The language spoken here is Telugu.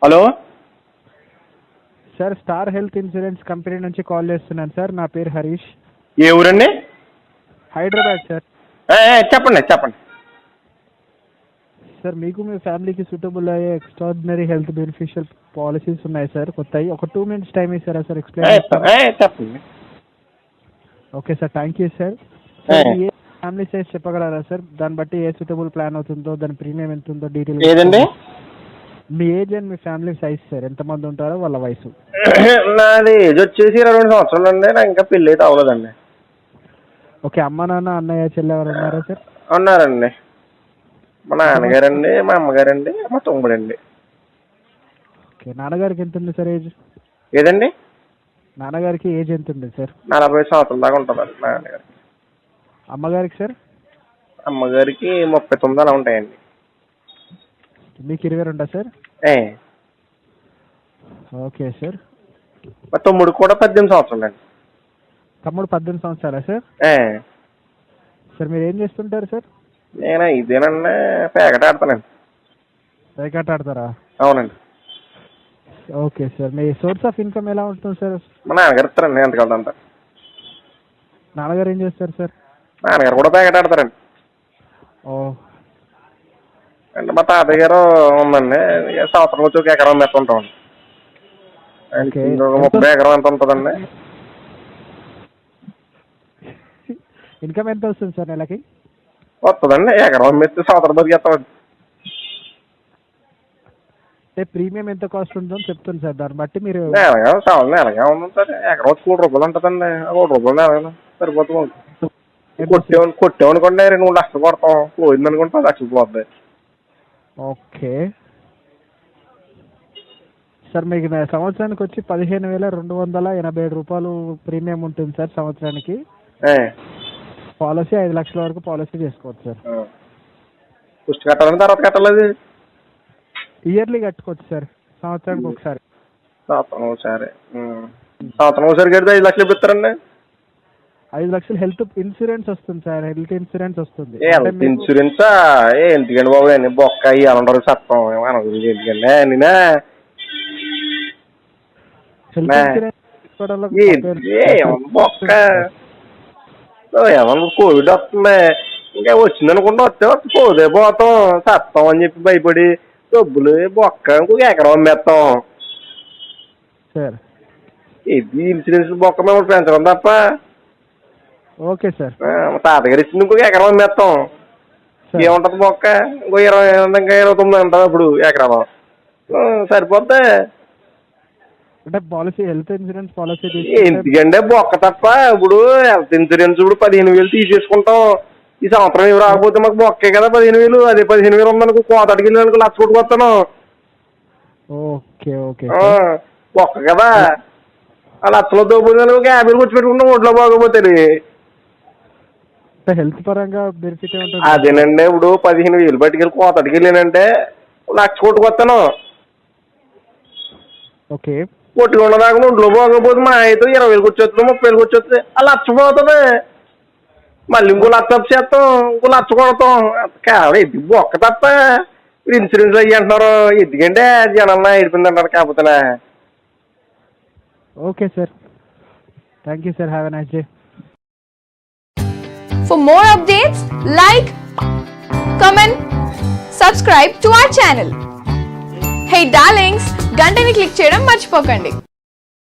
Hello sir, star health insurance company నుంచి కాల్ చేస్తున్నాను సార్. నా పేరు హరీష్. ఏ ఊరండి? హైదరాబాద్ సార్. చెప్పండి చెప్పండి. సార్, మీకు మీ ఫ్యామిలీకి సూటబుల్ అయ్యే ఎక్స్ట్రాడినరీ హెల్త్ బెనిఫిషియల్ పాలసీస్ ఉన్నాయి సార్. కొత్తవి. ఒక 2 minutes టైం ఇస్తారా సార్? ఎక్స్ప్లెయిన్ చెప్పండి. Okay sir, thank you sir. Sir, A family size చెప్పగలరా సార్? దాన్ని బట్టి ఏ సూటబుల్ ప్లాన్ అవుతుందో, దాని ప్రీమియం ఎంత ఉందో డీటెయిల్. ఏదండి? మీ ఏజ్ అండ్ మీ ఫ్యామిలీ సైజ్ సార్. ఎంతమంది ఉంటారో వాళ్ళ వయసు. నాది ఏజ్ వచ్చేసి 22 సంవత్సరాలు అండి. నాకు ఇంకా పెళ్ళి అయితే అవ్వలేదండి. ఓకే. అమ్మ, నాన్న, అన్నయ్య, చెల్లి ఎవరు ఉన్నారా సార్? ఉన్నారండి. మా నాన్నగారండి, మా అమ్మగారండి, మా తమ్ముడండి. ఓకే. నాన్నగారికి ఎంత ఉంది సార్ ఏజ్? ఏదండి? నాన్నగారికి ఏజ్ ఎంత ఉంది సార్? 40 సంవత్సరాల దాకా ఉంటుందండి మా నాన్నగారికి. అమ్మగారికి సార్? అమ్మగారికి 39 అలా ఉంటాయండి. మీకు 22 సార్? Okay sir. మా తమ్ముడు కూడా 18 సంవత్సరాలు అండి. తమ్ముడు 18 సంవత్సరాలా సార్? సార్, మీరు ఏం చేస్తుంటారు సార్? నేను ఇదేనండి, పేకట ఆడతానండి. పేకాట ఆడతారా? అవునండి. Okay sir. Me source of income ఎలా ఉంటుంది సార్? మా నాన్నగారు ఇస్తారండి ఎంతకాలంతా. నాన్నగారు ఏం చేస్తారు సార్? నాన్నగారు కూడా పేకట ఆడతారండి. ఓ. అంటే మా తాతయ్య గారు ఉందండి. సంవత్సరం వచ్చి 1 ఎకరం మెత్తుంటామండి. ఇంకొక 30 ఎకరం ఎంత ఉంటుందండి. ఇన్కమ్ ఎంత వస్తుంది సార్ నెలకి? వస్తుందండి. ఎకరం మెత్తి సంవత్సరం బతికేస్తామండి. అంటే ప్రీమియం ఎంత కాస్ట్ ఉంటుందో చెప్తుంది సార్. దాన్ని బట్టి మీరు నెలగా ఉంది సార్. ఎకరం వచ్చి 1 రూపాయలు ఉంటుందండి. 1 రూపాయలు నెలగా సరిపోతుంది. కొట్టేమనుకోండి 2 లక్షలు కొడతాం. పోయిందనుకోండి 10 లక్షలు పోతుంది. Okay sir. మీకు సంవత్సరానికి వచ్చి 15,287 రూపాయలు ప్రీమియం ఉంటుంది సార్ సంవత్సరానికి. పాలసీ 5 లక్షల వరకు పాలసీ చేసుకోవచ్చు సార్. ఫస్ట్ కట్టాలని తర్వాత కట్టాలి. ఇయర్లీ కట్టుకోవచ్చు సార్. సంవత్సరానికి ఒకసారి. సంవత్సరం ఒకసారి కడితే 5 లక్షలు ఇస్తారండి. 5 లక్షలు హెల్త్ ఇన్సూరెన్స్ వస్తుంది సార్. హెల్త్ ఇన్సూరెన్స్ వస్తుంది. హెల్త్ ఇన్సూరెన్సా? ఎందుకండి బాబు అని బొక్క అయ్యాలంటారు చట్టం మన గురించి ఎందుకండి. నేనే హెల్త్ ఇన్సూరెన్స్ బొక్క ఏమన్నా కోవిడ్ వస్తుంది ఇంకా వచ్చిందనుకుంటా. వస్తే పోదే పోతాం చస్తాం అని చెప్పి భయపడి డబ్బులు బొక్క ఇంకొక ఎకరం అమ్మేస్తాం సార్. ఇది ఇన్సూరెన్స్ బొక్క మేము పెంచడం తప్ప. Okay sir. మా తాతగారు ఇచ్చింది ఇంకొక ఎకరం అమ్మేస్తాం. ఏముంటది బొక్క? ఇంకో 29 ఉంటుంది అప్పుడు ఎకరం సరిపోద్ది. అంటే పాలసీ హెల్త్ ఇన్సూరెన్స్ పాలసీ ఎందుకంటే బొక్క తప్ప. ఇప్పుడు హెల్త్ ఇన్సూరెన్స్ ఇప్పుడు 15,000 తీసేసుకుంటాం. ఈ సంవత్సరం ఏమి రాకపోతే మాకు బొక్కే కదా 15,000. అదే 15,000 ఉందనుకో కోతడికి వెళ్ళి లక్ష కొట్టుకొస్తాను. Okay okay. బొక్క కదా. ఆ లక్షలో దోపుడు 50 వచ్చి పెట్టుకుంటాం ఒంట్లో బాగోపోతే. హెల్త్ పరంగా బెనిఫిట్ ఏముంటుంది? అదేనండి. ఇప్పుడు 15,000 పట్టుకెళ్ళి కోతడికి వెళ్ళానంటే లక్ష కొట్టుకొస్తాను. ఓకే. కొట్టుకున్న దాకా ఒంట్లో బాగోపోతే మా అయితే 20,000 వచ్చేస్తుంది, 30,000 వచ్చేస్తుంది. ఆ లక్ష పోతుంది. మళ్ళీ ఇంకో లక్ష చేస్తాం, ఇంకో లక్ష కొడతాం. కావాలి ఎద్దు బొక్క తప్ప. ఇన్సూరెన్స్ అయ్యి అంటున్నారు. ఎందుకంటే జనాలన్నా అయిపోయింది అంటారు కాకపోతే. Okay sir. Thank you sir. Have a nice day. For more updates, like, comment, subscribe to our channel. Hey darlings, గంటని click చేయడం మర్చిపోకండి.